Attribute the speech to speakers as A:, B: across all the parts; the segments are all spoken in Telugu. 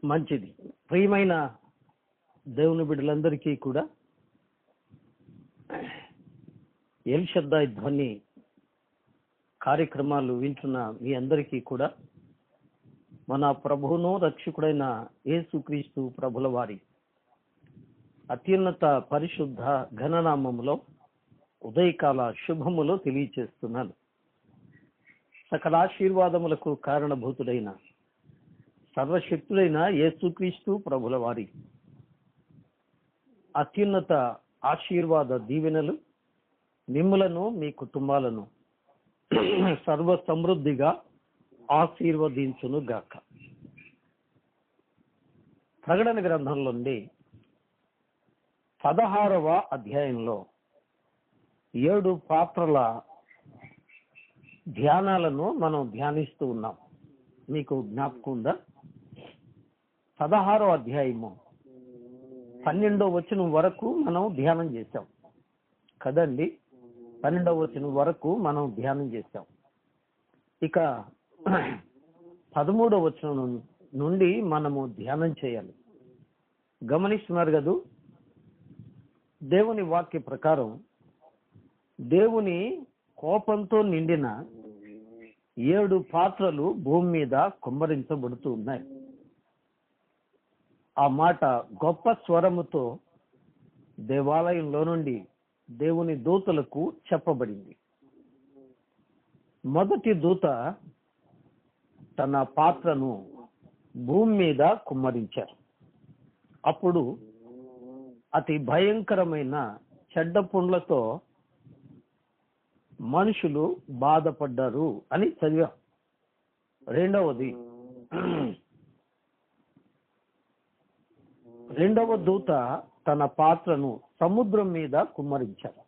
A: మంచిది. ప్రియమైన దేవుని బిడ్డలందరికీ కూడా ఎల్ షద్దాయ్ ధ్వని కార్యక్రమాలు వింటున్న మీ అందరికీ కూడా మన ప్రభువును రక్షకుడైన యేసుక్రీస్తు ప్రభుల వారి అత్యున్నత పరిశుద్ధ ఘననామములో ఉదయకాల శుభములు తెలియచేస్తున్నాను. సకల ఆశీర్వాదములకు కారణభూతుడైన సర్వశక్తుడైన యేసుక్రీస్తు ప్రభుల వారి అత్యున్నత ఆశీర్వాద దీవెనలు మిమ్ములను మీ కుటుంబాలను సర్వ సమృద్ధిగా ఆశీర్వదించును గాక. ప్రకటన గ్రంథంలో నుండి 16వ అధ్యాయంలో 7 పాత్రల ధ్యానాలను మనం ధ్యానిస్తూ ఉన్నాం. మీకు జ్ఞాపకం ఉందా? 16వ అధ్యాయము 12వ వచనం వరకు మనం ధ్యానం చేశాం కదండి. 12వ వచనం వరకు మనం ధ్యానం చేశాం. ఇక 13వ వచనం నుండి మనము ధ్యానం చేయాలి. గమనిస్తున్నారు కదూ? దేవుని వాక్య ప్రకారం దేవుని కోపంతో నిండిన 7 పాత్రలు భూమి మీద కుమ్మరించబడుతూ ఉన్నాయి. ఆ మాట గొప్ప స్వరముతో దేవాలయంలో నుండి దేవుని దూతలకు చెప్పబడింది. మొదటి దూత తన పాత్రను భూమి మీద కుమ్మరించారు. అప్పుడు అతి భయంకరమైన చెడ్డ పుండ్లతో మనుషులు బాధపడ్డారు అని చదివాం. రెండవ దూత తన పాత్రను సముద్రం మీద కుమ్మరించారు.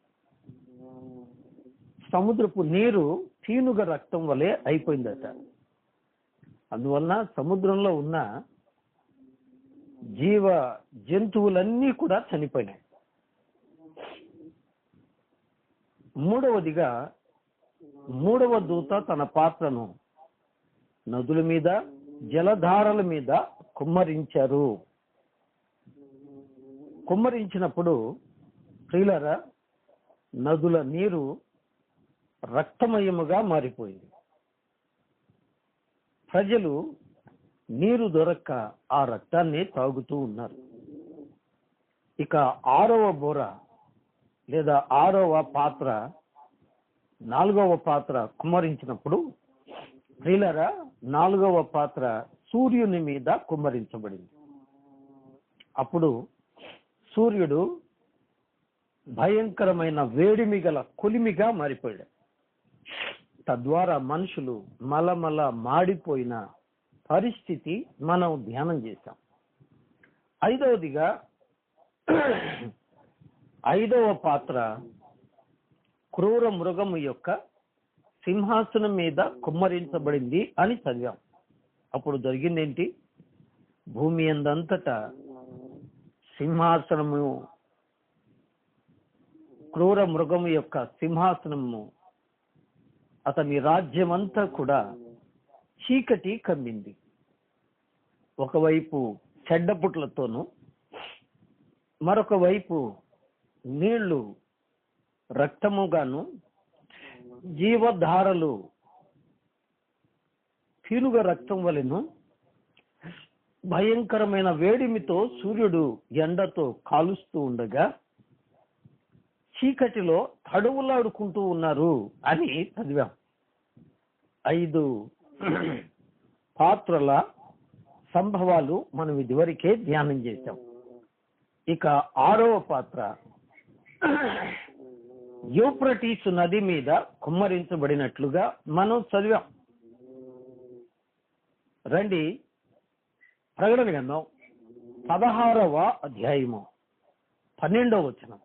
A: సముద్రపు నీరు తీనుగ రక్తం వలె అయిపోయిందట. అందువలన సముద్రంలో ఉన్న జీవ జంతువులన్నీ కూడా చనిపోయినాయి. మూడవ దూత తన పాత్రను నదుల మీద జలధారల మీద కుమ్మరించారు. కుమ్మరించినప్పుడు ప్రియులారా, నదుల నీరు రక్తమయముగా మారిపోయింది. ప్రజలు నీరు దొరక్క ఆ రక్తాన్ని తాగుతూ ఉన్నారు. ఇక 6వ బోర లేదా 6వ పాత్ర 4వ పాత్ర కుమ్మరించినప్పుడు ప్రియులారా, 4వ పాత్ర సూర్యుని మీద కుమ్మరించబడింది. అప్పుడు సూర్యుడు భయంకరమైన వేడిమి గల కొలిమిగా మారిపోయాడు. తద్వారా మనుషులు మలమల మాడిపోయిన పరిస్థితి మనం ధ్యానం చేశాం. 5వ పాత్ర క్రూర మృగము యొక్క సింహాసనం మీద కుమ్మరించబడింది అని చదివాం. అప్పుడు జరిగిందేంటి? భూమి అందంతటా సింహాసనము, క్రూర మృగము యొక్క సింహాసనము, అతని రాజ్యం అంతా కూడా చీకటి కమ్మింది. ఒకవైపు చెడ్డపుట్లతోనూ మరొక వైపు నీళ్లు రక్తముగాను, జీవధారలు తీనుగ రక్తం వలెను, భయంకరమైన వేడిమితో సూర్యుడు ఎండతో కాలుస్తూ ఉండగా చీకటిలో తడువులాడుకుంటూ ఉన్నారు అని చదివాం. 5 పాత్రల సంభవాలు మనం ఇదివరకే ధ్యానం చేశాం. ఇక 6వ పాత్ర యూఫ్రటీసు నది మీద కుమ్మరించబడినట్లుగా మనం చదివాం. రండి, ప్రకటన గ్రంథం 16వ అధ్యాయము 12వ వచనం.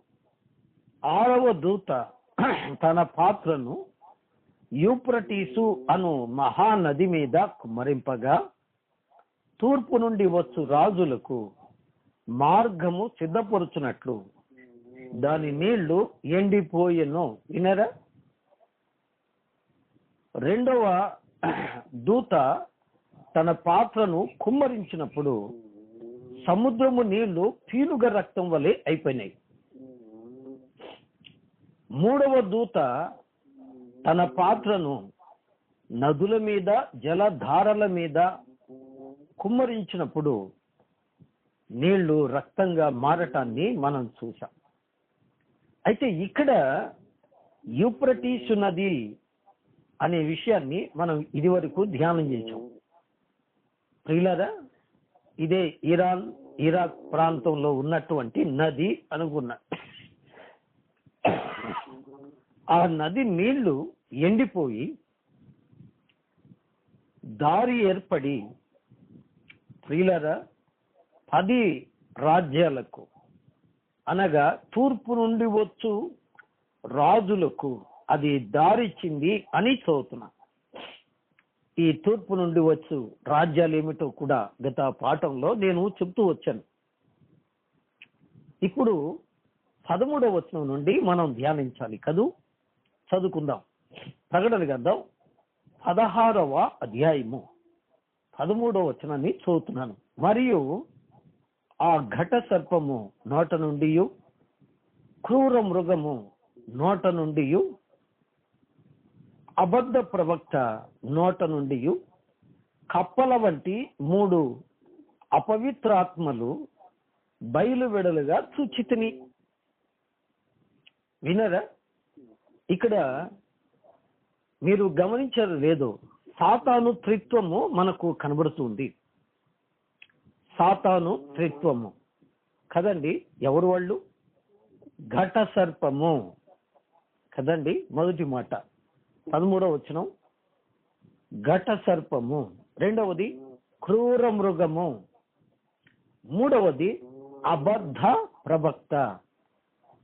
A: 6వ దూత తన పాత్రను యూఫ్రటీసు అను మహానది మీద కుమ్మరింపగా తూర్పు నుండి వచ్చు రాజులకు మార్గము సిద్ధపరుచున్నట్లు దాని నీళ్లు ఎండిపోయెను. వినరా? రెండవ దూత తన పాత్రను కుమ్మరించినప్పుడు సముద్రము నీళ్లు పీనుగ రక్తం వలె అయిపోయినాయి. మూడవ దూత తన పాత్రను నదుల మీద జలధారల మీద కుమ్మరించినప్పుడు నీళ్లు రక్తంగా మారటాన్ని మనం చూసాం. అయితే ఇక్కడ యూఫ్రటీసు నది అనే విషయాన్ని మనం ఇదివరకు ధ్యానం చేసాం. ప్రియులారా, ఇదే ఇరాక్ ప్రాంతంలో ఉన్నటువంటి నది అనుకున్నా. ఆ నది నీళ్లు ఎండిపోయి దారి ఏర్పడి ప్రియులారా 10 రాజ్యాలకు అనగా తూర్పు నుండి వచ్చు రాజులకు అది దారిచ్చింది అని చదువుతున్నా. ఈ తూర్పు నుండి వచ్చు రాజ్యాలు ఏమిటో కూడా గత పాఠంలో నేను చెప్తూ వచ్చాను. ఇప్పుడు 13వ వచనం నుండి మనం ధ్యానించాలి కదూ. చదువుకుందాం. ప్రకటన గ్రంథం 16వ అధ్యాయము 13వ వచనాన్ని చదువుతున్నాను. మరియు ఆ ఘట సర్పము నోట నుండి, క్రూర మృగము నోట నుండి, అబద్ధ ప్రవక్త నోట నుండి కప్పల వంటి 3 అపవిత్రాత్మలు బయలువెడలుగా చూచితిని. వినరా? ఇక్కడ మీరు గమనించారు లేదో, సాతాను త్రిత్వము మనకు కనబడుతుంది. సాతాను త్రిత్వము కదండి. ఎవరు వాళ్ళు? ఘట సర్పము కదండి. మొదటి మాట 13వ వచనం ఘట సర్పము, రెండవది క్రూర మృగము, మూడవది అబద్ధ ప్రవక్త.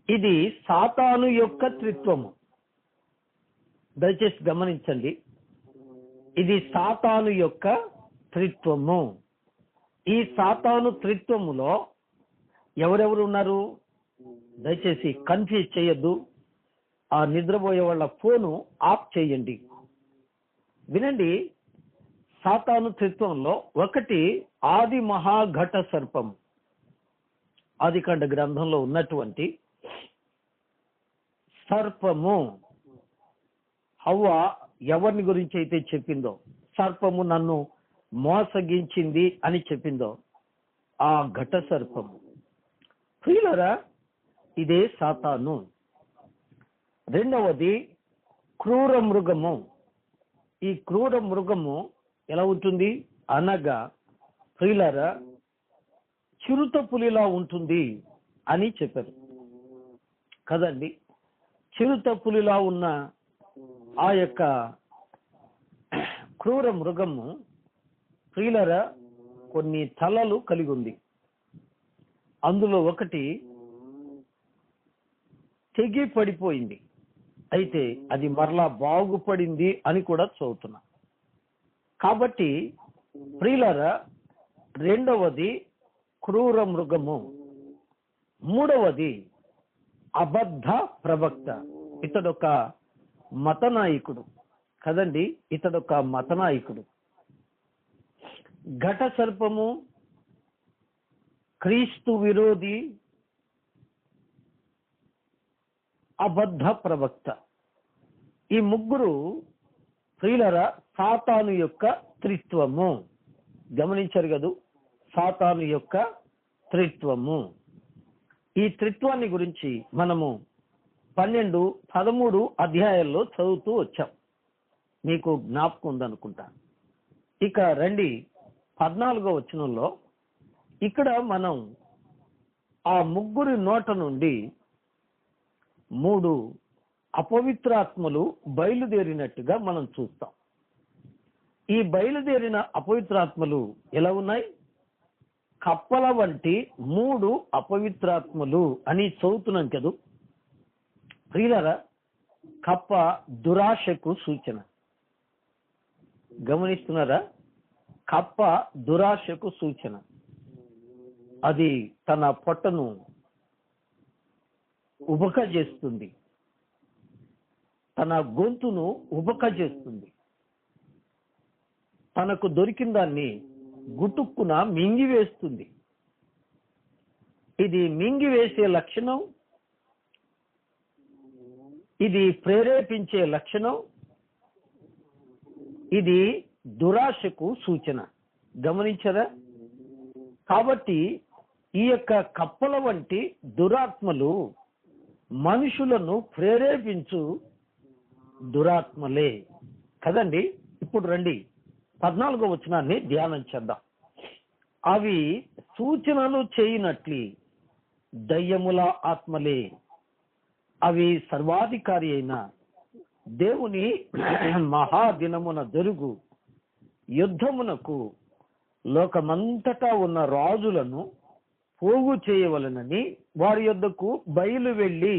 A: ఇది సాతాను యొక్క త్రిత్వము. దయచేసి గమనించండి, ఇది సాతాను యొక్క త్రిత్వము. ఈ సాతాను త్రిత్వములో ఎవరెవరు ఉన్నారు? దయచేసి కన్ఫ్యూజ్ చేయొద్దు. ఆ నిద్రపోయే వాళ్ళ ఫోను ఆఫ్ చేయండి. వినండి, సాతాను త్రిత్వంలో ఒకటి ఆది మహాఘట సర్పం. ఆదికాండ గ్రంథంలో ఉన్నటువంటి సర్పము. హవ్వ ఎవరిని గురించి అయితే చెప్పిందో, సర్పము నన్ను మోసగించింది అని చెప్పిందో, ఆ ఘట సర్పము. ప్రియులారా, ఇదే సాతాను. రెండవది క్రూర మృగము. ఈ క్రూర మృగము ఎలా ఉంటుంది అనగా ప్రియులారా, చిరుత పులిలా ఉంటుంది అని చెప్పారు కదండి. చిరుత పులిలా ఉన్న ఆ యొక్క క్రూర మృగము ప్రియులారా కొన్ని తలలు కలిగి ఉంది. అందులో ఒకటి తెగి పడిపోయింది. అయితే అది మరలా బాగుపడింది అని కూడా చదువుతున్నా. కాబట్టి ప్రియులారా, రెండవది క్రూర మృగము, మూడవది అబద్ధ ప్రవక్త. ఇతడొక మత నాయకుడు కదండి. ఇతడొక మత నాయకుడు. ఘట సర్పము క్రీస్తు విరోధి, అబద్ధ ప్రవక్త. ఈ ముగ్గురు ప్రియులరా సాతాను యొక్క త్రిత్వము. గమనించారు కదూ, సాతాను యొక్క త్రిత్వము. ఈ త్రిత్వాన్ని గురించి మనము 12, 13 అధ్యాయాల్లో చదువుతూ వచ్చాం. మీకు జ్ఞాపకం ఉందనుకుంటా. ఇక రండి 14వ వచనంలో. ఇక్కడ మనం ఆ ముగ్గురి నోట నుండి 3 అపవిత్రాత్మలు బయలుదేరినట్టుగా మనం చూస్తాం. ఈ బయలుదేరిన అపవిత్రాత్మలు ఎలా ఉన్నాయి? కప్పల వంటి 3 అపవిత్రాత్మలు అని చదువుతున్నాం కదూ. ప్రియులారా, కప్ప దురాశకు సూచన. గమనిస్తున్నారా? కప్ప దురాశకు సూచన. అది తన పొట్టను ఉబక చేస్తుంది, తన గొంతును ఉబక చేస్తుంది. తనకు దొరికిన దాన్ని గుటుక్కున మింగివేస్తుంది. ఇది మింగివేసే లక్షణం, ఇది ప్రేరేపించే లక్షణం, ఇది దురాశకు సూచన. గమనించరా? కాబట్టి ఈ యొక్క కప్పల వంటి దురాత్మలు మనుషులను ప్రేరేపించు దురాత్మలే కదండి. ఇప్పుడు రండి 14వ వచనాన్ని ధ్యానం చేద్దాం. అవి సూచనలు చేయనట్లు దయ్యముల ఆత్మలే, అవి సర్వాధికారి అయిన దేవుని మహాదినమున జరుగు యుద్ధమునకు లోకమంతటా ఉన్న రాజులను పోగు చేయవలనని వారి యొద్దకు బయలు వెళ్ళి.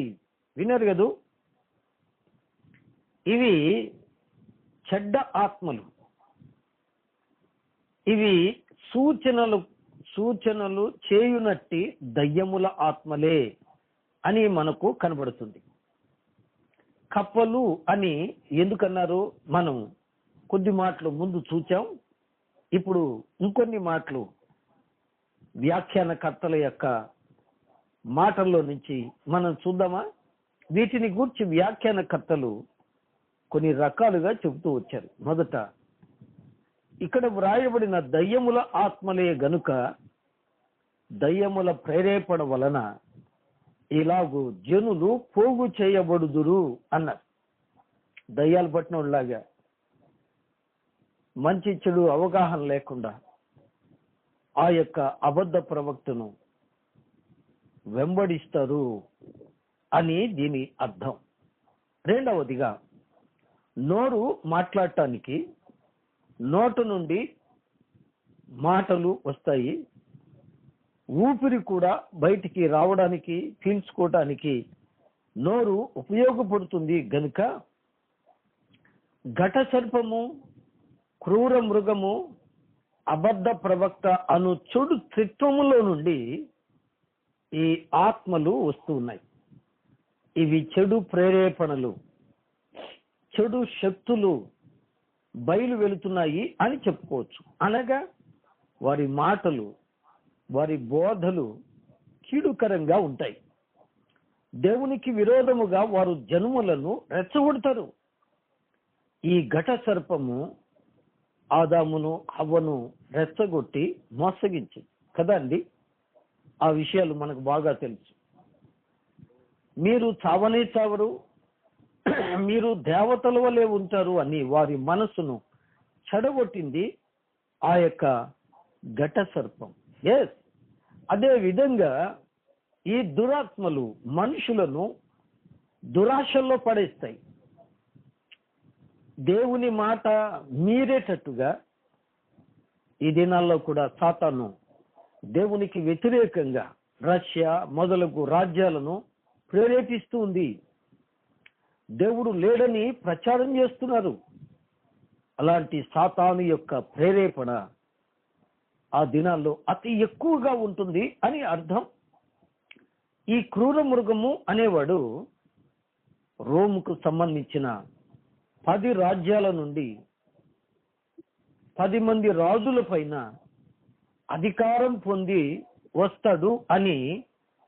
A: వినరు కదూ? ఇవి చెడ్డ ఆత్మలు, ఇవి సూచనలు చేయునట్టి దయ్యముల ఆత్మలే అని మనకు కనబడుతుంది. కప్పలు అని ఎందుకన్నారు మనం కొద్ది మాటలు ముందు చూచాం. ఇప్పుడు ఇంకొన్ని మాటలు వ్యాఖ్యానకర్తల యొక్క మాటల్లో నుంచి మనం చూద్దామా? వీటిని గూర్చి వ్యాఖ్యానకర్తలు కొన్ని రకాలుగా చెబుతూ వచ్చారు. మొదట ఇక్కడ వ్రాయబడిన దయ్యముల ఆత్మలే గనుక దయ్యముల ప్రేరేపణ వలన ఇలాగూ జనులు పోగు చేయబడుదురు అన్నారు. దయ్యాలు పట్టినలాగా మంచి చెడు అవగాహన లేకుండా ఆ యొక్క అబద్ధ ప్రవక్తను వెంబడిస్తారు అని దీని అర్థం. రెండవదిగా, నోరు మాట్లాడటానికి నోటు నుండి మాటలు వస్తాయి, ఊపిరి కూడా బయటికి రావడానికి పీల్చుకోవటానికి నోరు ఉపయోగపడుతుంది గనుక ఘట సర్పము, క్రూర మృగము, అబద్ధ ప్రవక్త అను చెడు త్రిత్వములో నుండి ఈ ఆత్మలు వస్తూ ఉన్నాయి. ఇవి చెడు ప్రేరేపణలు, చెడు శక్తులు బయలు వెళుతున్నాయి అని చెప్పుకోవచ్చు. అనగా వారి మాటలు, వారి బోధలు కీడుకరంగా ఉంటాయి. దేవునికి విరోధముగా వారు జనుములను రెచ్చగొడతారు. ఈ ఘట సర్పము ఆదామును హవ్వను రెచ్చగొట్టి మోసగించింది కదండి. ఆ విషయాలు మనకు బాగా తెలుసు. మీరు చావనే చావరు, మీరు దేవతల వలె ఉంటారు అని వారి మనసును చెడగొట్టింది ఆ యొక్క ఘట సర్పం. ఎస్, అదే విధంగా ఈ దురాత్మలు మనుషులను దురాశల్లో పడేస్తాయి. దేవుని మాట మీరేటట్టుగా ఈ దినాల్లో కూడా సాతాను దేవునికి వ్యతిరేకంగా రష్యా మొదలగు రాజ్యాలను ప్రేరేపిస్తూ ఉంది. దేవుడు లేడని ప్రచారం చేస్తున్నారు. అలాంటి సాతాను యొక్క ప్రేరేపణ ఆ దినాల్లో అతి ఎక్కువగా ఉంటుంది అని అర్థం. ఈ క్రూర మృగము అనేవాడు రోముకు సంబంధించిన 10 రాజ్యాల నుండి 10 మంది రాజుల పైన అధికారం పొంది వస్తాడు అని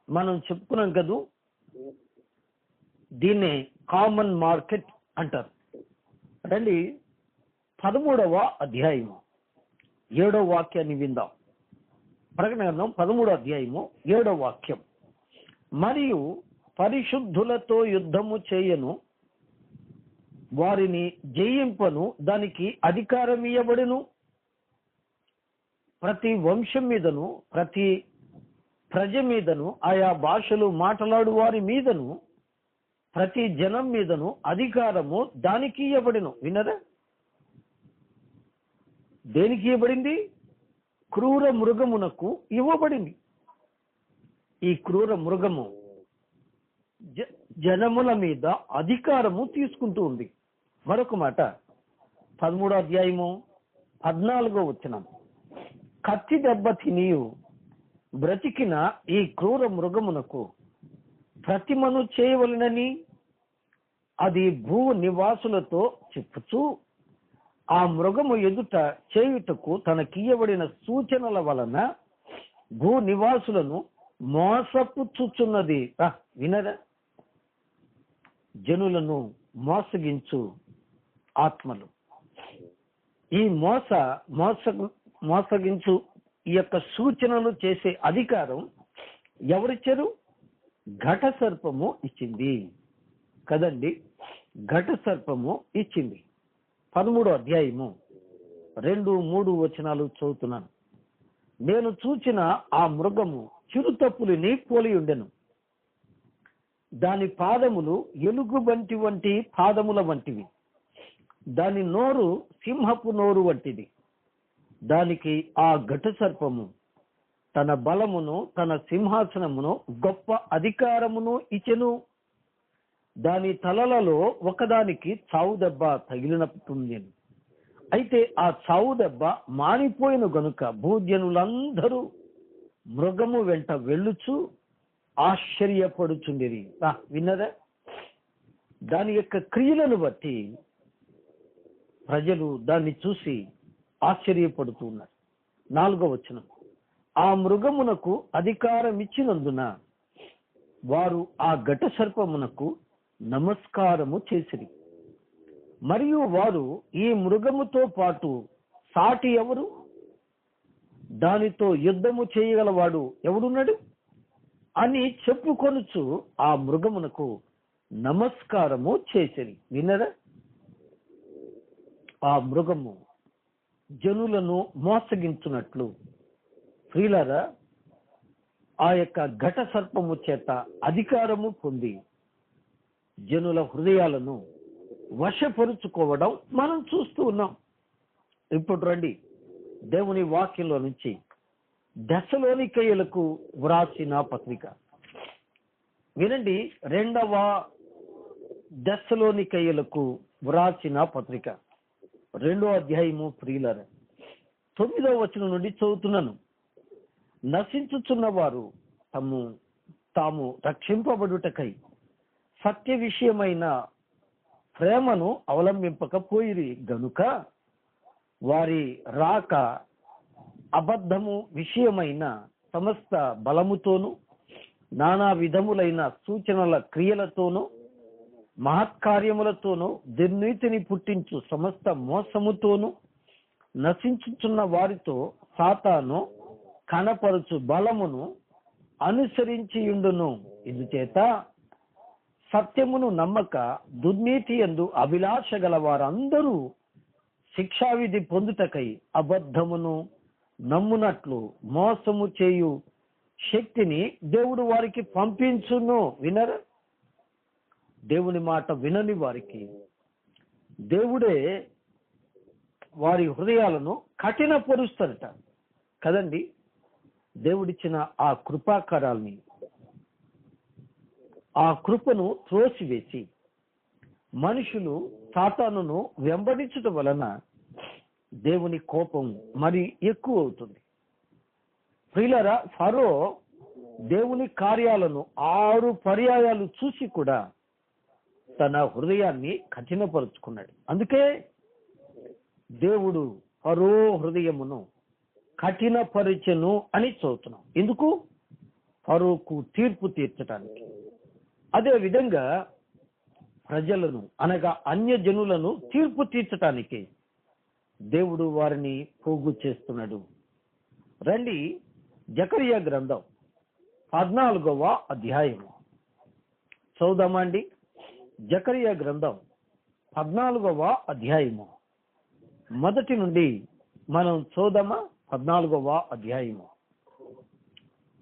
A: మనం చెప్పుకున్నాం కదూ. దీన్నే కామన్ మార్కెట్ అంటారు. రండి 13వ అధ్యాయము 7వ వాక్యాన్ని విందాం. ప్రకటన గ్రంథం 13వ అధ్యాయము 7వ వాక్యం. మరియు పరిశుద్ధులతో యుద్ధము చేయను, వారిని జయింపను, దానికి అధికారం ఇయ్యబడును. ప్రతి వంశం మీదను, ప్రతి ప్రజ మీదను, ఆయా భాషలు మాట్లాడు వారి మీదను, ప్రతి జనం మీదను అధికారము దానికి ఇవ్వబడిను. వినరా? దేనికి ఇవ్వబడింది? క్రూర మృగమునకు ఇవ్వబడింది. ఈ క్రూర మృగము జనముల మీద అధికారము తీసుకుంటూ ఉంది. మరొక మాట 13వ అధ్యాయము 14వ వచనం. కత్తి దెబ్బ తినియు బ్రతికిన ఈ క్రూర మృగమునకు ప్రతిమను చేయవలనని అది భూ నివాసులతో చెప్పుచు ఆ మృగము ఎదుట చేయుటకు తనకియ్యబడిన సూచనల వలన భూ నివాసులను మోసపుచ్చుచున్నది. వినరా? జనులను మోసగించు ఆత్మలు. ఈ మోసగించు ఈ యొక్క సూచనలు చేసే అధికారం ఎవరిచ్చారు? ఘట సర్పము ఇచ్చింది కదండి. ఘట సర్పము ఇచ్చింది. 13వ అధ్యాయము 2-3 వచనాలు చదువుతున్నాను. నేను చూచిన ఆ మృగము చిరుతపులిని పోలి ఉండెను. దాని పాదములు ఎలుగుబంటి వంటి పాదముల వంటివి. దాని నోరు సింహపు నోరు వంటిది. దానికి ఆ ఘట సర్పము తన బలమును, తన సింహాసనమును, గొప్ప అధికారమును ఇచ్చెను. దాని తలలలో ఒకదానికి చావు దెబ్బ తగిలినట్టుంది. అయితే ఆ చావు దెబ్బ మానిపోయిన గనుక భూజనులందరూ మృగము వెంట వెళ్ళుచు ఆశ్చర్యపడుచుండేది. విన్నదా? దాని యొక్క క్రియలను బట్టి ప్రజలు దాన్ని చూసి ఆశ్చర్యపడుతున్నారు. 4వ వచనం, ఆ మృగమునకు అధికారం ఇచ్చినందున వారు ఆ ఘట సర్పమునకు నమస్కారము చేసిరి. మరియు వారు ఈ మృగముతో పాటు సాటి ఎవరు? దానితో యుద్ధము చేయగలవాడు ఎవడున్నాడు అని చెప్పుకొనుచు ఆ మృగమునకు నమస్కారము చేసిరి. వినరా? ఆ మృగము జనులను మోసగించున్నట్లు ప్రియులారా ఆ యొక్క ఘట సర్పము చేత అధికారము పొంది జనుల హృదయాలను వశపరుచుకోవడం మనం చూస్తూ ఉన్నాం. ఇప్పుడు రండి దేవుని వాక్యంలో నుంచి దెస్సలోనికయులకు వ్రాసిన పత్రిక వినండి. 2వ దెస్సలోనికయులకు వ్రాసిన పత్రిక 2వ అధ్యాయము ప్రియులారా 9వ వచనం నుండి చదువుతున్నాను. నశించుచున్న వారు తాము రక్షింపబడుటకై సత్య విషయమైన ప్రేమను అవలంబింపకపోయిరి గనుక వారి రాక అబద్ధము విషయమైన సమస్త బలముతోను, నానా విధములైన సూచనల క్రియలతోనూ, మహత్కార్యములతోనూ, దుర్నీతిని పుట్టించు సమస్త మోసముతోనూ నశించుచున్న వారితో సాతాను కనపరుచు బలమును అనుసరించియుండును. ఇందుచేత సత్యమును నమ్మక దుర్నీతి యందు అభిలాష గల వారందరూ శిక్షావిధి పొందుటకై అబద్ధమును నమ్మునట్లు మోసము చేయు శక్తిని దేవుడు వారికి పంపించును. వినరు? దేవుని మాట వినని వారికి దేవుడే వారి హృదయాలను కఠినపరుస్తారట కదండి. దేవుడిచ్చిన ఆ కృపాకరాల్ని, ఆ కృపను త్రోసివేసి మనుషులు సాతానును వెంబడించడం వలన దేవుని కోపం మరి ఎక్కువ అవుతుంది. ప్రియులారా, ఫరో దేవుని కార్యాలను 6 పర్యాయాలు చూసి కూడా తన హృదయాన్ని కఠినపరుచుకున్నాడు. అందుకే దేవుడు ఫరో హృదయమును కఠినపరిచెను అని చదువుతున్నాం. ఎందుకు? ఫరోకు తీర్పు తీర్చడానికి. అదే విధంగా ప్రజలను అనగా అన్యజనులను తీర్పు తీర్చటానికి దేవుడు వారిని పోగు చేస్తున్నాడు. రండి జకరియా గ్రంథం 14వ అధ్యాయము చదువుదామండి. జకరియా గ్రంథం 14వ అధ్యాయము మొదటి నుండి మనం చదువుదామా? 14వ అధ్యాయము.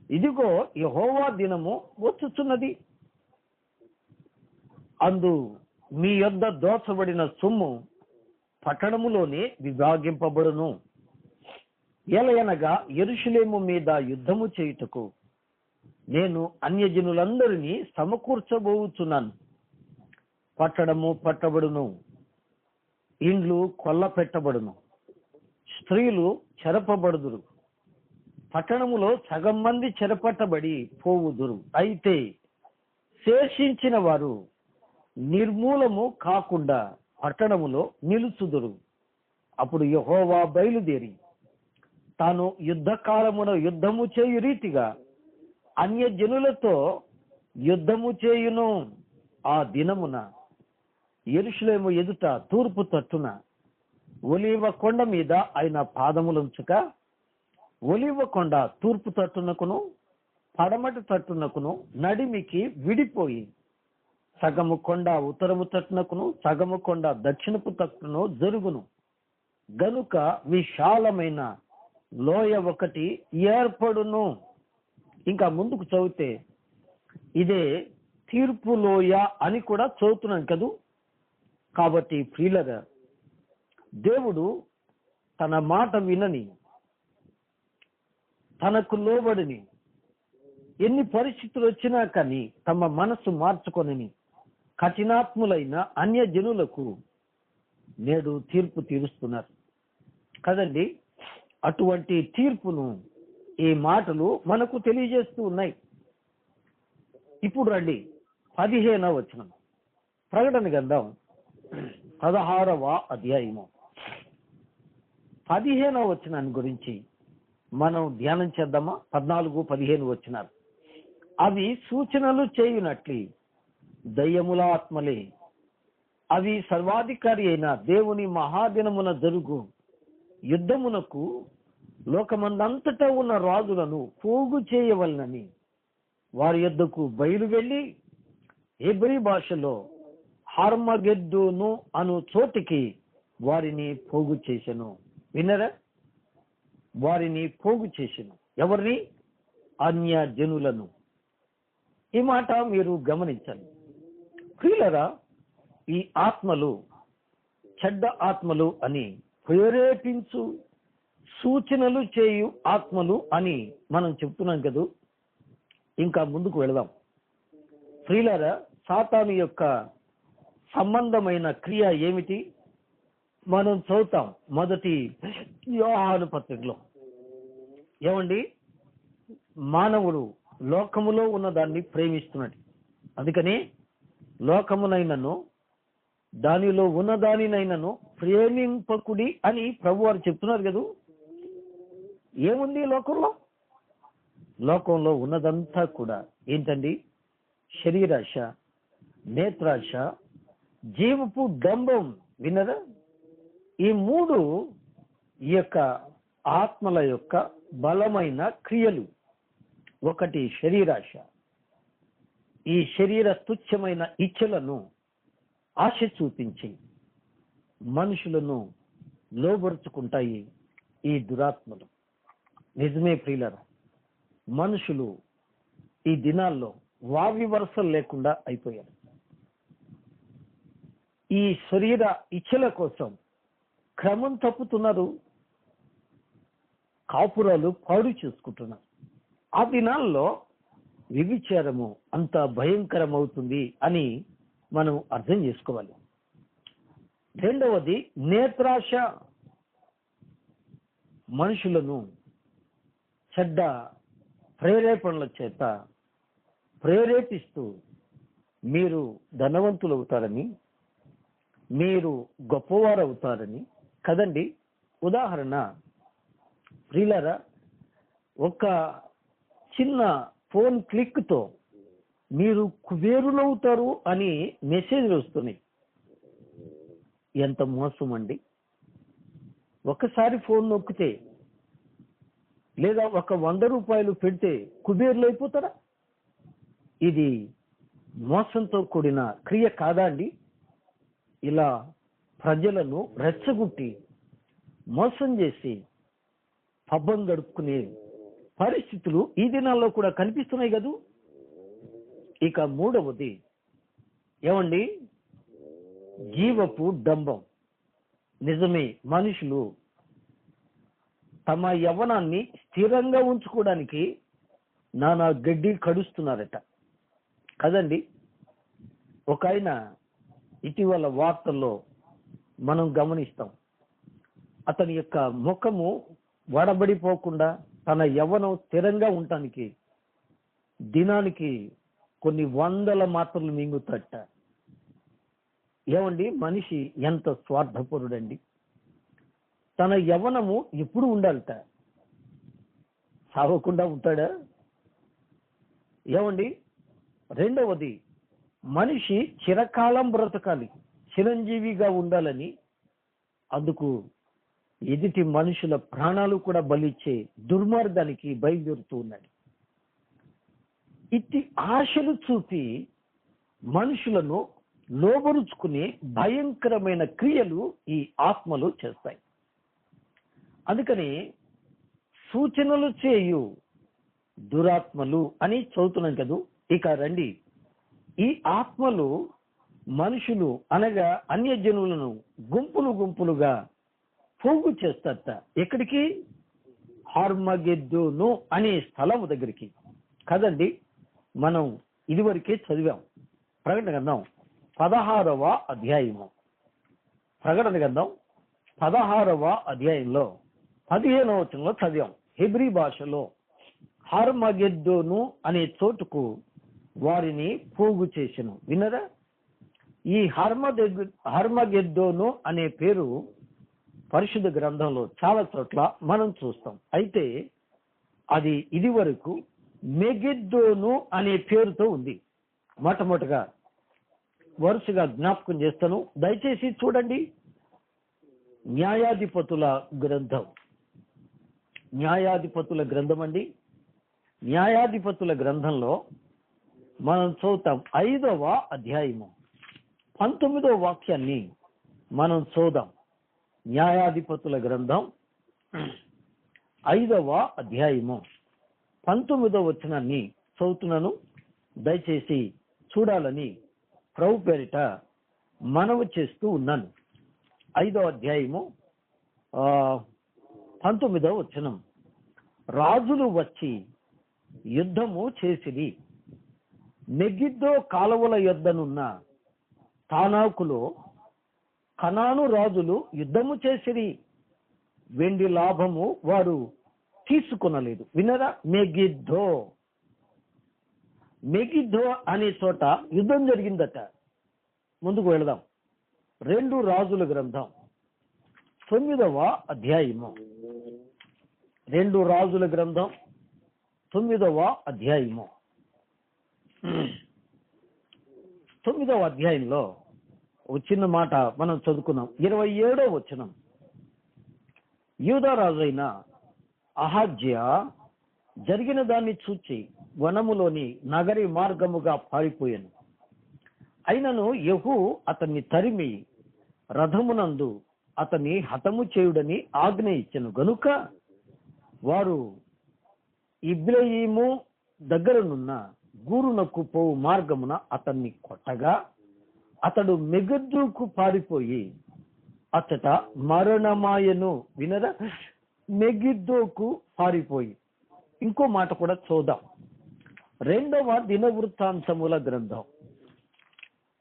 A: ఇదిగో యెహోవా దినము వచ్చుచున్నది, అందు మీ యొద్ద దోచబడిన సొమ్ము పట్టణములోనే విభాగింపబడును. ఎలయనగా యెరూషలేము మీద యుద్ధము చేయుటకు నేను అన్యజనులందరినీ సమకూర్చబోచున్నాను. పట్టణము పట్టబడును, ఇండ్లు కొల్ల పెట్టబడును, స్త్రీలు చెరపబడుదురు, పట్టణములో సగం మంది చెరపట్టబడి పోవుదురు. అయితే శేషించిన వారు నిర్మూలము కాకుండా పట్టణములో నిలుచుదురు. అప్పుడు యెహోవా బయలుదేరి తాను యుద్ధకాలమున యుద్ధము చేయు రీతిగా అన్యజనులతో యుద్ధము చేయును. ఆ దినమున యెరూషలేము ఎదుట తూర్పు తట్టున ఒలీవ కొండ మీద ఆయన పాదములుంచుక, ఒలీవ కొండ తూర్పు తట్టునకును పడమటి తట్టునకును నడిమికి విడిపోయి సగము కొండ ఉత్తరము తట్టునకును సగము కొండ దక్షిణపు తట్టును జరుగును. గనుక విశాలమైన లోయ ఒకటి ఏర్పడును. ఇంకా ముందుకు చదివితే ఇదే తీర్పు లోయ అని కూడా చదువుతున్నాం కదూ. కాబట్టి ప్రియులరా, దేవుడు తన మాట వినని, తనకు లోబడిని, ఎన్ని పరిస్థితులు వచ్చినా కానీ తమ మనసు మార్చుకొనని కఠినాత్ములైన అన్యజనులకు నేడు తీర్పు తీరుస్తున్నారు కదండి. అటువంటి తీర్పును ఈ మాటలు మనకు తెలియజేస్తూ ఉన్నాయి. ఇప్పుడు రండి 15వ వచనం, ప్రకటన గ్రంథం 16వ అధ్యాయము 15వ వచనాన్ని గురించి మనం ధ్యానం చేద్దామా? 14, 15 వచనాలు. అవి సూచనలు చేయునట్లు దయ్యముల ఆత్మలే, అవి సర్వాధికారి అయిన దేవుని మహాదినమున జరుగు యుద్ధమునకు లోకమందంతటా ఉన్న రాజులను పోగు చేయవలనని వారి యొద్దకు బయలు వెళ్ళి హెబ్రీ భాషలో హార్మగెద్దోను అను చోటికి వారిని పోగు చేసెను. విన్నరా? వారిని పోగు చేసెను. ఎవరిని? అన్యజనులను. ఈ మాట మీరు గమనించండి ప్రియులరా. ఈ ఆత్మలు చెడ్డ ఆత్మలు అని, ప్రేరేపించు సూచనలు చేయు ఆత్మలు అని మనం చెప్తున్నాం కదూ. ఇంకా ముందుకు వెళదాం ప్రియులరా. సాతాను యొక్క సంబంధమైన క్రియ ఏమిటి మనం చదువుతాం. మొదటి యోహాను పత్రికలో ఏమండి, మానవుడు లోకములో ఉన్నదాన్ని ప్రేమిస్తున్నాడు. అందుకని లోకమునైనను దానిలో ఉన్నదానినైనను ప్రేమింపకుడి అని ప్రభు వారు చెప్తున్నారు కదూ. ఏముంది లోకంలో? లోకంలో ఉన్నదంతా కూడా ఏంటండి? శరీరాశ, నేత్రాశ, జీవపు డంబం. విన్నరా? ఈ మూడు ఈ యొక్క ఆత్మల యొక్క బలమైన క్రియలు. ఒకటి శరీరాశ. ఈ శరీర తుచ్చమైన ఇచ్చలను ఆశ చూపించి మనుషులను లోబరుచుకుంటాయి ఈ దురాత్మలు. నిజమే ప్రియులరా, మనుషులు ఈ దినాల్లో వావి వరసలు లేకుండా అయిపోయారు. ఈ శరీర ఇచ్చల కోసం క్రమం తప్పుతున్నారు, కాపురాలు పాడు చేసుకుంటున్నారు. ఆ దినాల్లో వ్యభిచారము అంత భయంకరమవుతుంది అని మనం అర్థం చేసుకోవాలి. రెండవది నేత్రాశ. మనుషులను చెడ్డ ప్రేరేపణల చేత ప్రేరేపిస్తూ మీరు ధనవంతులు అవుతారని, మీరు గొప్పవారు అవుతారని కదండి. ఉదాహరణ ప్రియులారా, ఒక చిన్న ఫోన్ క్లిక్తో మీరు కుబేరులవుతారు అని మెసేజ్లు వస్తున్నాయి. ఎంత మోసం అండి! ఒకసారి ఫోన్ నొక్కితే లేదా ఒక 100 రూపాయలు పెడితే కుబేరులు అయిపోతారా? ఇది మోసంతో కూడిన క్రియ కాదా అండి? ఇలా ప్రజలను రెచ్చగొట్టి మోసం చేసి పబ్బం గడుపుకునే పరిస్థితులు ఈ దినాల్లో కూడా కనిపిస్తున్నాయి కదూ. ఇక మూడవది ఏమండి? జీవపు డంబం. నిజమే, మనుషులు తమ యవ్వనాన్ని స్థిరంగా ఉంచుకోవడానికి నానా గడ్డి కడుస్తున్నారట కదండి. ఒక ఆయన ఇటీవల వార్తల్లో మనం గమనిస్తాం. అతని యొక్క ముఖము వడబడిపోకుండా తన యవ్వనం స్థిరంగా ఉండటానికి దినానికి కొన్ని 100 మాత్రలు మింగుతట. ఏమండి, మనిషి ఎంత స్వార్థపరుడండి! తన యవ్వనము ఎప్పుడు ఉండాలట? సావకుండా ఉంటాడా? ఏమండి, రెండవది, మనిషి చిరకాలం బ్రతకాలి, చిరంజీవిగా ఉండాలని అందుకు ఎదుటి మనుషుల ప్రాణాలు కూడా బలిచ్చే దుర్మార్గానికి బయలుదేరుతూ ఉన్నాడు. ఇట్టి ఆశలు చూపి మనుషులను లోబరుచుకునే భయంకరమైన క్రియలు ఈ ఆత్మలు చేస్తాయి. అందుకని సూచనలు చేయు దురాత్మలు అని చదువుతున్నాం కదా. ఇక రండి, ఈ ఆత్మలు మనుషులు అనగా అన్యజనులను గుంపులు గుంపులుగా పోగు చేస్తారట. ఎక్కడికి? హర్మగెద్దోను అనే స్థలం దగ్గరికి కదండి. మనం ఇదివరకే చదివాం. ప్రకటన గ్రంథం 16వ అధ్యాయము. ప్రకటన గ్రంథం 16వ అధ్యాయంలో 15వ వచనంలో చదివాం. హెబ్రీ భాషలో హర్మగెద్దోను అనే చోటుకు వారిని పోగు చేసెను. విన్నరా? ఈ హర్మగెద్దోను అనే పేరు పరిశుద్ధ గ్రంథంలో చాలా చోట్ల మనం చూస్తాం. అయితే అది ఇది వరకు మెగిద్దోను అనే పేరుతో ఉంది. మొట్టమొదటిగా వరుసగా జ్ఞాపకం చేస్తాను, దయచేసి చూడండి. న్యాయాధిపతుల గ్రంథం, న్యాయాధిపతుల గ్రంథం అండి. న్యాయాధిపతుల గ్రంథంలో మనం చూద్దాం 5వ అధ్యాయము 19వ వాక్యాన్ని మనం చూద్దాం. న్యాయాధిపతుల గ్రంథం 5వ అధ్యాయము 19వ వచనాన్ని చదువుతున్నాను. దయచేసి చూడాలని ప్రభు పేరిట మనవి చేస్తూ ఉన్నాను. 5వ అధ్యాయము 19వ వచనం. రాజులు వచ్చి యుద్ధము చేసిరి, మెగిద్దో కాలువల యొద్దనున్న తానాకులో కనాను రాజులు యుద్ధము చేసిరి, వెండి లాభము వారు తీసుకొనలేదు. వినరా? మెగిద్దో, మెగిద్దో అనే చోట యుద్ధం జరిగిందట. ముందుకు వెళదాం. 2 రాజుల గ్రంథం 9వ అధ్యాయము. 2 రాజుల గ్రంథం 9వ అధ్యాయము. 9వ అధ్యాయంలో ఒక చిన్న మాట మనం చదువుకున్నాం. 27వ వచనం. యూదా రాజైన అహజ్యా జరిగిన దాన్ని చూచి వనములోని నగరి మార్గముగా పారిపోయాను. అయినను యెహూ అతన్ని తరిమి రథమునందు అతన్ని హతము చేయుడని ఆజ్ఞ ఇచ్చెను గనుక వారు ఇబ్రాయిము దగ్గరనున్న గూరునకు పోవు మార్గమున అతన్ని కొట్టగా అతడు మెగిద్దోకు పారిపోయి అతట మరణమాయను. వినరా? మెగిద్దోకు పారిపోయి. ఇంకో మాట కూడా చూద్దాం. 2వ దినవృత్తాంతముల గ్రంథం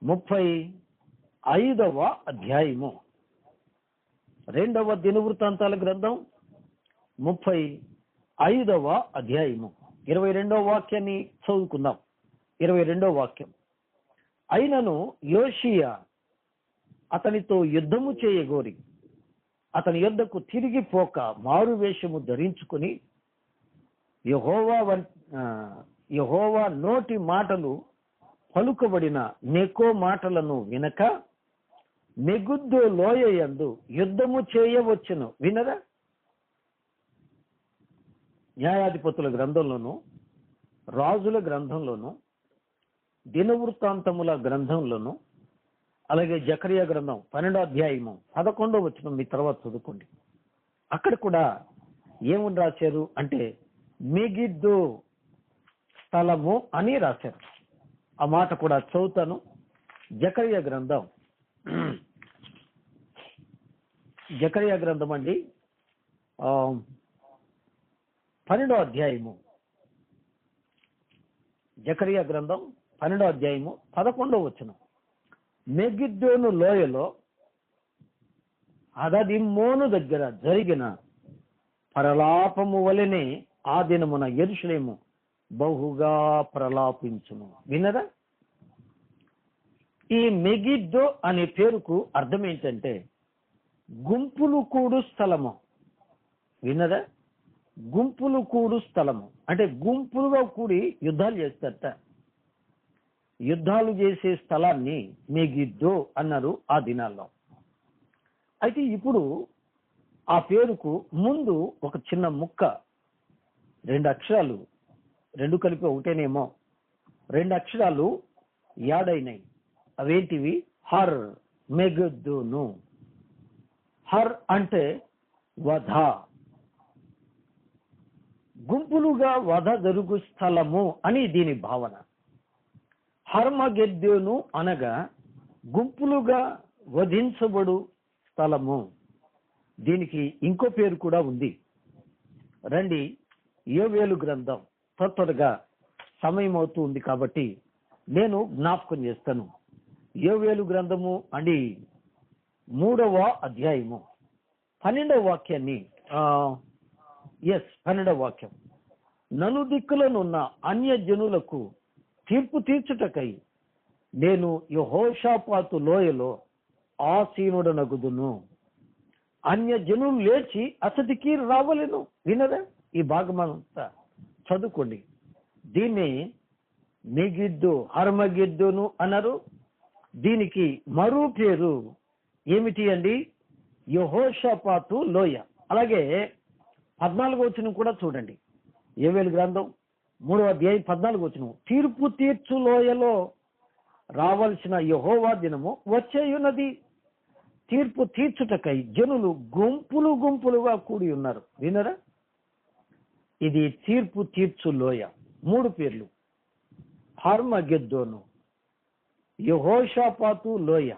A: 35వ అధ్యాయము. 2వ దినవృత్తాంతాల గ్రంథం 35వ అధ్యాయము 22వ వాక్యాన్ని చదువుకుందాం. 22వ వాక్యం. అయినను యోషియా అతనితో యుద్ధము చేయగోరి అతని యొద్దకు తిరిగి పోక మారు వేషము ధరించుకుని యెహోవా నోటి మాటలు పలుకబడిన నెకో మాటలను వినక మెగిద్దో లోయ యందు యుద్ధము చేయవచ్చును. వినరా? న్యాయాధిపతుల గ్రంథంలోను, రాజుల గ్రంథంలోను, దినవృత్తాంతముల గ్రంథంలోను, అలాగే జకరియా గ్రంథం 12వ అధ్యాయము 11వ వచనం మీ తర్వాత చదువుకోండి. అక్కడ కూడా ఏమని రాశారు అంటే మెగిద్దో స్థలము అని రాశారు. ఆ మాట కూడా చదువుతాను. జకరియా గ్రంథం, జకరియా గ్రంథం అండి 12వ అధ్యాయము. జకరియా గ్రంథం 12వ అధ్యాయము 11వ వచనం. మెగిద్దోను లోయలో హదదిమ్మోను దగ్గర జరిగిన ప్రలాపము వలెనే ఆ దినమున యెరూషలేము బహుగా ప్రలాపించును. వినరా? ఈ మెగిద్దో అనే పేరుకు అర్థం ఏంటంటే గుంపులు కూడు స్థలము. విన్నదా? గుంపులు కూడు స్థలము అంటే గుంపులుగా కూడి యుద్ధాలు చేస్తారట. యుద్ధాలు చేసే స్థలాన్ని మెగిద్దో అన్నారు ఆ దినాల్లో. అయితే ఇప్పుడు ఆ పేరుకు ముందు ఒక చిన్న ముక్క, 2 అక్షరాలు, 2 కలిపి ఒకటేనేమో, 2 అక్షరాలు యాడ్ అయినాయి. అవేంటివి? హర్ మెగిద్దోను. హర్ అంటే వధ, గుంపులుగా వధ జరుగు స్థలము అని దీని భావన. హర్మగెద్దోను అనగా గుంపులుగా వధించబడు స్థలము. దీనికి ఇంకో పేరు కూడా ఉంది. రండి, యోవేలు గ్రంథం, త్వరగా సమయం అవుతుంది కాబట్టి నేను జ్ఞాపకం చేస్తాను. యోవేలు గ్రంథము అని 3వ అధ్యాయము 12వ వాక్యాన్ని 12వ వాక్యం. నలుదిక్కులనున్న అన్య జనులకు తీర్పు తీర్చుటకై నేను యెహోషాపాతు లోయలో ఆసీనుడనగుదును. అన్య జనులు లేచి అతడికి రావలెను. వినరా? ఈ భాగమంతా చదువుకోండి. దీన్ని మెగిద్దో, హర్మగెద్దోను అన్నారు. దీనికి మరో పేరు ఏమిటి అండి? యెహోషాపాతు లోయ. అలాగే 14వ వచనం కూడా చూడండి. యోవేలు గ్రంథం 3వ అధ్యాయం 14వ వచనం. తీర్పు తీర్చు లోయలో రావాల్సిన యెహోవా దినము వచ్చేయున్నది. తీర్పు తీర్చుటకై జనులు గుంపులు గుంపులుగా కూడి ఉన్నారు. వినరా? ఇది తీర్పు తీర్చు లోయ. 3 పేర్లు: హర్మగెద్దోను, యెహోషాపాతు లోయ,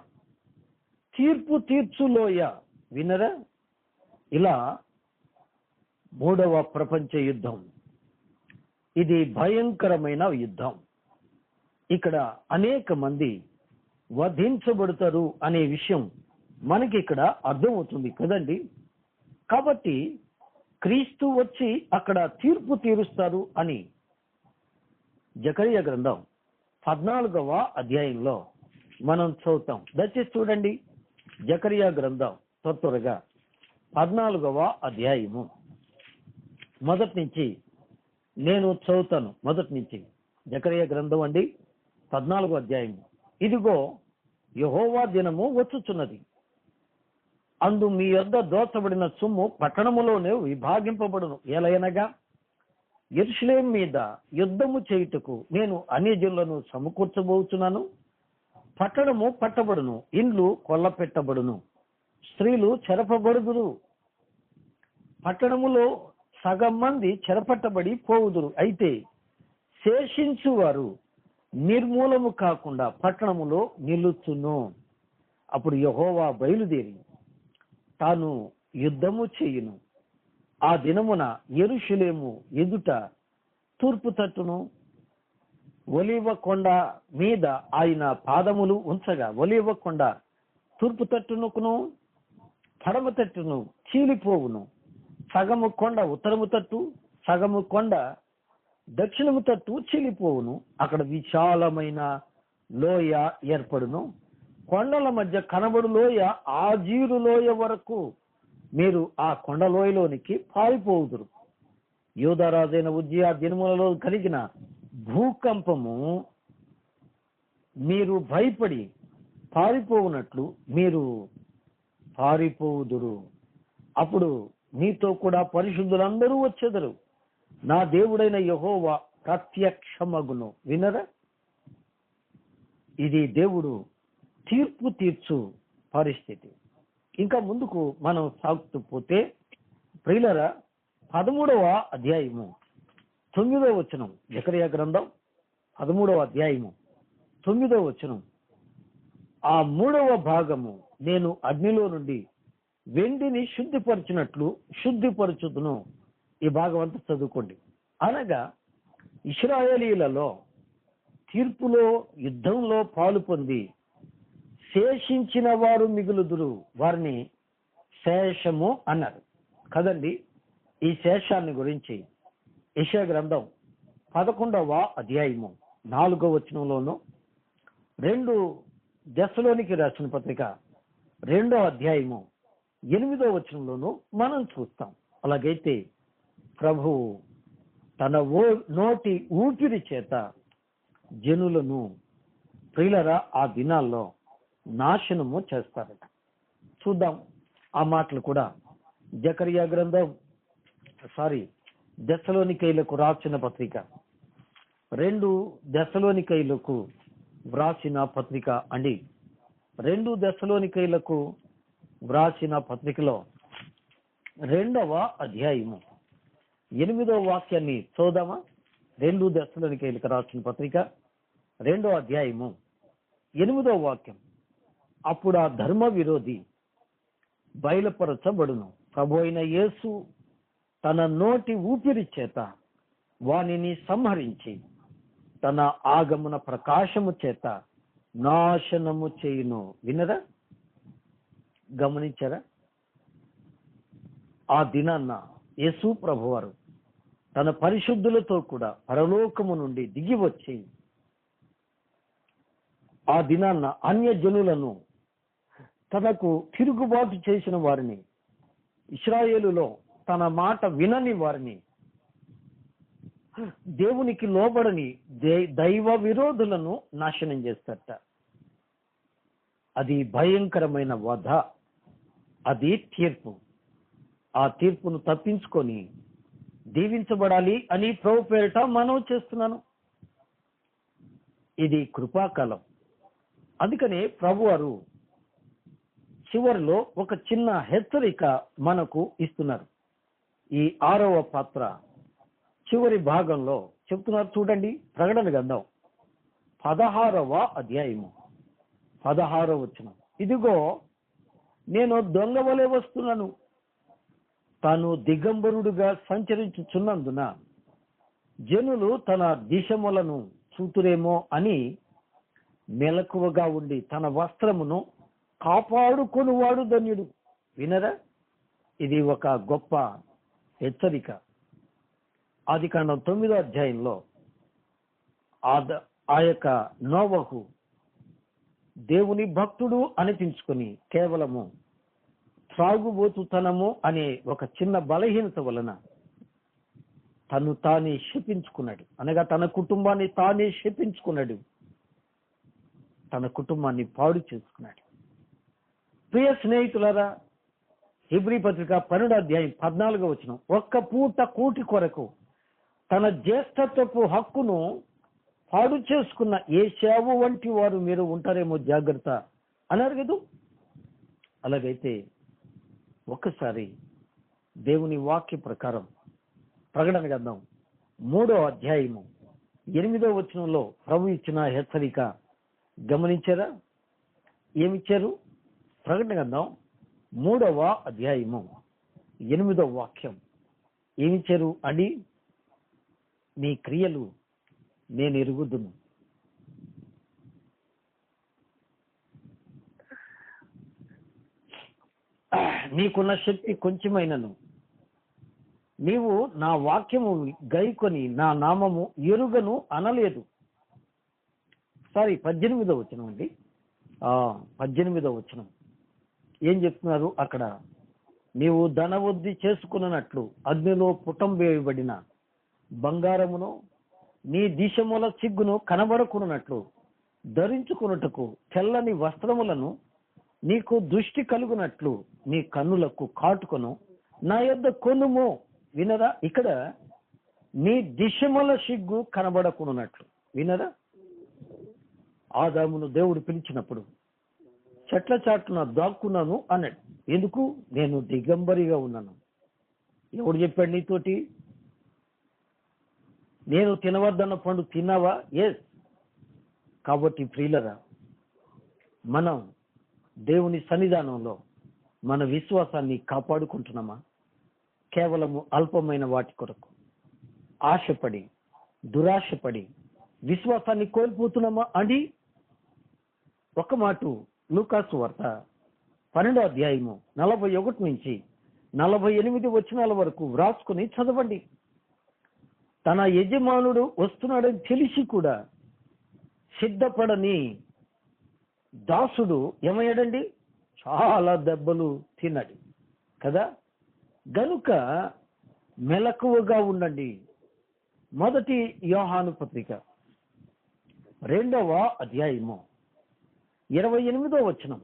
A: తీర్పు తీర్చు లోయ. వినరా? ఇలా 3వ ప్రపంచ యుద్ధం. ఇది భయంకరమైన యుద్ధం. ఇక్కడ అనేక మంది వధించబడతారు అనే విషయం మనకి ఇక్కడ అర్థమవుతుంది కదండి. కాబట్టి క్రీస్తు వచ్చి అక్కడ తీర్పు తీరుస్తారు అని జకరియా గ్రంథం 14వ అధ్యాయంలో మనం చదువుతాం. దయచేసి చూడండి. జకరియా గ్రంథం త్వరగా 14వ అధ్యాయము మొదటి నుంచి నేను చదువుతాను. మొదటి నుంచి జకరియా గ్రంథం అండి 14వ అధ్యాయము. ఇదిగో యెహోవా దినము వచ్చుచున్నది. అందు మీ యొద్ద దోచబడిన సొమ్ము పట్టణములోనే విభాగింపబడును. ఎలయనగా యెరూషలేము మీద యుద్ధము చేయుటకు నేను అన్యజనులను సమకూర్చబోచున్నాను. పట్టణము పట్టబడును, ఇండ్లు కొల్లపెట్టబడును, స్త్రీలు చెరపబడుదురు. పట్టణములో సగం మంది చెరపట్టబడి పోవుదురు. అయితే శేషించు వారు నిర్మూలము కాకుండా పట్టణములో నిలుచును. అప్పుడు యెహోవా బయలుదేరి తాను యుద్ధము చేయును. ఆ దినమున యెరూషలేము ఎదుట తూర్పు తట్టును ఒలీవ కొండ మీద ఆయన పాదములు ఉంచగా, ఒలీవ కొండ తూర్పు తట్టునుకును పడమ తట్టును చీలిపోవును. సగము కొండ ఉత్తరము తట్టు, సగము కొండ దక్షిణము తట్టు చీలిపోవును. అక్కడ విశాలమైన లోయ ఏర్పడును. కొండల మధ్య కనబడు లోయ ఆజీరు లోయ వరకు మీరు ఆ కొండ లోయలోనికి పారిపోవుదురు. యూదారాజైన ఉజ్జియా దినములలో కలిగిన భూకంపము మీరు భయపడి పారిపోవునట్లు మీరు పారిపోవుదురు. అప్పుడు నీతో కూడా పరిశుద్ధులందరూ వచ్చెదరు. నా దేవుడైన యెహోవా ప్రత్యక్షమగును. వినరా? ఇది దేవుడు తీర్పు తీర్చు పరిస్థితి. ఇంకా ముందుకు మనం సాగుతూ పోతే ప్రియులారా, 13వ అధ్యాయము 9వ వచనం. జకరియా గ్రంథం 13వ అధ్యాయము 9వ వచనం. ఆ 3వ భాగము నేను అగ్నిలో నుండి వెండిని శుద్ధిపరచినట్లు శుద్ధిపరచుదును. ఈ భాగం అంతా చదువుకోండి. అనగా ఇశ్రాయేలీలలో తీర్పులో యుద్ధంలో పాలు పొంది శేషించిన వారు మిగులుదురు. వారిని శేషము అన్నారు కదండి. ఈ శేషాన్ని గురించి యెషయా గ్రంథం 11వ అధ్యాయము 4వ వచనంలోను, 2 దెస్సలోనికి రాసిన పత్రిక 2వ అధ్యాయము 8వ వచనంలోనూ మనం చూస్తాం. అలాగైతే ప్రభువు తన నోటి ఊపిరి చేత జనులను ప్రియులరా ఆ దినాల్లో నాశనము చేస్తారట. చూద్దాం ఆ మాటలు కూడా. జకరియా గ్రంథం దెస్సలోనికైలకు రాసిన పత్రిక, 2 దెస్సలోనికైలకు వ్రాసిన పత్రిక అండి. 2 దెస్సలోనికైలకు వ్రాసిన పత్రికలో 2వ అధ్యాయము 8వ వాక్యాన్ని చూద్దామా? 2 దెస్సలోనికైలకు రాసిన పత్రిక 2వ అధ్యాయము 8వ వాక్యం. అప్పుడు ఆ ధర్మ విరోధి బయలుపరచబడును, ప్రభు అయిన యేసు తన నోటి ఊపిరి చేత వానిని సంహరించి తన ఆగమన ప్రకాశము చేత నాశనము చేయును. వినరా? గమనించరా? ఆ దినాన్న యేసు ప్రభువారు తన పరిశుద్ధులతో కూడా పరలోకము నుండి దిగి వచ్చి ఆ దినాన్న అన్యజనులను, తనకు తిరుగుబాటు చేసిన వారిని, ఇశ్రాయేలులో తన మాట వినని వారిని, దేవునికి లోబడని దైవ విరోధులను నాశనం చేస్తారట. అది భయంకరమైన వధ, అది తీర్పు. ఆ తీర్పును తప్పించుకొని దీవించబడాలి అని ప్రభు పేరిట మనవి చేస్తున్నాను. ఇది కృపాకాలం. అందుకనే ప్రభువారు చివరిలో ఒక చిన్న హెచ్చరిక మనకు ఇస్తున్నారు. ఈ 6వ పాత్ర చివరి భాగంలో చెప్తున్నారు. చూడండి, ప్రకటన గ్రంథం 16వ అధ్యాయము 16వ వచనం. ఇదిగో నేను దొంగ వలె వస్తున్నాను, తాను దిగంబరుడుగా సంచరించుచున్నందున జనులు తన దిశములను చూతురేమో అని మెలకువగా ఉండి తన వస్త్రమును కాపాడుకొనువాడు ధన్యుడు. వినరా? ఇది ఒక గొప్ప హెచ్చరిక. ఆదికాండం 9వ అధ్యాయంలో ఆ యొక్క నోవహు దేవుని భక్తుడు అనిపించుకొని కేవలము త్రాగుబోతుతనము అనే ఒక చిన్న బలహీనత వలన తను తానే శపించుకున్నాడు. అనగా తన కుటుంబాన్ని తానే శపించుకున్నాడు, తన కుటుంబాన్ని పాడు చేసుకున్నాడు. ప్రియ స్నేహితులారా, హెబ్రీ పత్రిక 12వ అధ్యాయం 14వ వచనం, ఒక్క పూట కూటి కొరకు తన జ్యేష్ఠత్వపు హక్కును పాడు చేసుకున్న ఏశావు వంటి వారు మీరు ఉంటారేమో జాగ్రత్త అన్నారు కదా. అలాగైతే ఒక్కసారి దేవుని వాక్య ప్రకారం ప్రకటన గ్రంథం 3వ అధ్యాయము 8వ వచనంలో ప్రభు ఇచ్చిన హెచ్చరిక గమనించారా? ఏమిచ్చారు? ప్రకటన గ్రంథం 3వ అధ్యాయము 8వ వాక్యం ఏమిచ్చారు అని, నీ క్రియలు నేను ఎరుగుదును, నీకున్న శక్తి కొంచెమైనను నీవు నా వాక్యము గైకొని నా నామము ఎరుగను అనలేదు. 18వ వచనం అండి. 18వ వచనం ఏం చెప్తున్నారు అక్కడ? నీవు ధనవృద్ధి చేసుకున్నట్లు అగ్నిలో పుటం వేయబడిన బంగారమును నీ దిశముల సిగ్గును కనబడకున్నట్లు ధరించుకున్నట్టుకు తెల్లని వస్త్రములను నీకు దృష్టి కలుగునట్లు నీ కన్నులకు కాటుకొను నా యొద్ద కొనుము. వినరా? ఇక్కడ నీ దిశముల సిగ్గు కనబడకున్నట్లు. వినరా? ఆదామును దేవుడు పిలిచినప్పుడు చెట్ల చాటున దాక్కున్నాను అన్నాడు. ఎందుకు? నేను దిగంబరిగా ఉన్నాను. ఎవడు చెప్పాడు నీతోటి? నేను తినవద్దన్న పండు తిన్నావా? ఎస్. కాబట్టి ప్రియులరా, మనం దేవుని సన్నిధానంలో మన విశ్వాసాన్ని కాపాడుకుంటున్నామా? కేవలము అల్పమైన వాటి కొరకు ఆశపడి దురాశపడి విశ్వాసాన్ని కోల్పోతున్నామా అని ఒక మాట లూకాసు వార్త 12వ అధ్యాయము 41 నుంచి 48 వచనాల వరకు వ్రాసుకుని చదవండి. తన యజమానుడు వస్తున్నాడని తెలిసి కూడా సిద్ధపడని దాసుడు ఏమయ్యాడండి? చాలా దెబ్బలు తిన్నాడు. కదా. గనుక మెలకువగా ఉండండి. మొదటి యోహాను పత్రిక 2వ అధ్యాయము 28వ వచనం.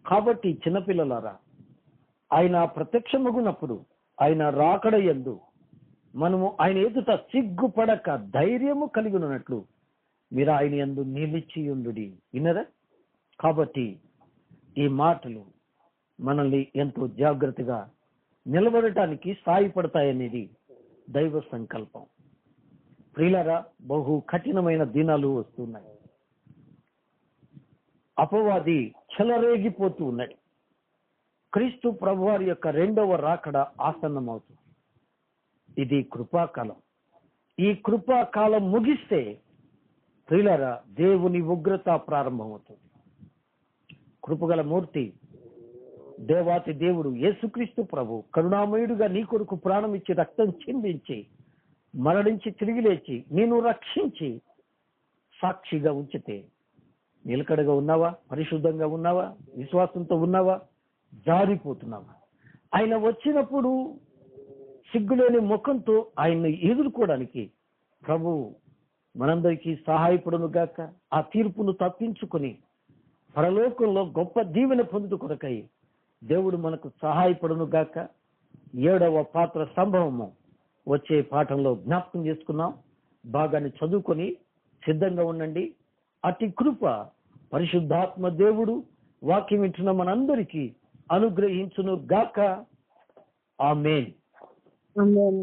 A: కాబట్టి చిన్నపిల్లలారా, ఆయన ప్రత్యక్షమగునప్పుడు ఆయన రాకడ యందు మనము ఆయన ఎదుట సిగ్గుపడక ధైర్యము కలిగి ఉన్నట్లు మీరు ఆయన యందు నిలిచియుండుడి. వినరా? కాబట్టి ఈ మాటలు మనల్ని ఎంతో జాగ్రత్తగా నిలబడటానికి సాయపడతాయనేది దైవ సంకల్పం. ప్రియులారా, బహు కఠినమైన దినాలు వస్తున్నాయి. అపవాది చెలరేగిపోతూ ఉన్నాడు. క్రీస్తు ప్రభువారి యొక్క 2వ రాకడ ఆసన్నమవుతుంది. ఇది కృపాకాలం. ఈ కృపాకాలం ముగిస్తే ప్రియులారా, దేవుని ఉగ్రత ప్రారంభమవుతుంది. కృపగల మూర్తి దేవాతి దేవుడు యేసుక్రీస్తు ప్రభు కరుణామయుడుగా నీ కొరకు ప్రాణం ఇచ్చి రక్తం చిందించి మరణించి తిరిగి లేచి నేను రక్షించి సాక్షిగా ఉంచితే నిలకడగా ఉన్నావా? పరిశుద్ధంగా ఉన్నావా? విశ్వాసంతో ఉన్నావా? జారిపోతున్నావా? ఆయన వచ్చినప్పుడు సిగ్గులేని ముఖంతో ఆయన్ని ఎదుర్కోవడానికి ప్రభు మనందరికీ సహాయపడును గాక. ఆ తీర్పును తప్పించుకొని పరలోకంలో గొప్ప దీవెన పొందుట కొరకై దేవుడు మనకు సహాయపడును గాక. 7వ పాత్ర సంభవము వచ్చే పాఠంలో జ్ఞాపకం చేసుకున్నాం. బాగానే చదువుకొని సిద్ధంగా ఉండండి. అతి కృప పరిశుద్ధాత్మ దేవుడు వాక్యం వింటున్న మనందరికీ అనుగ్రహించును గాక. ఆమేన్.
B: ఆమేన్.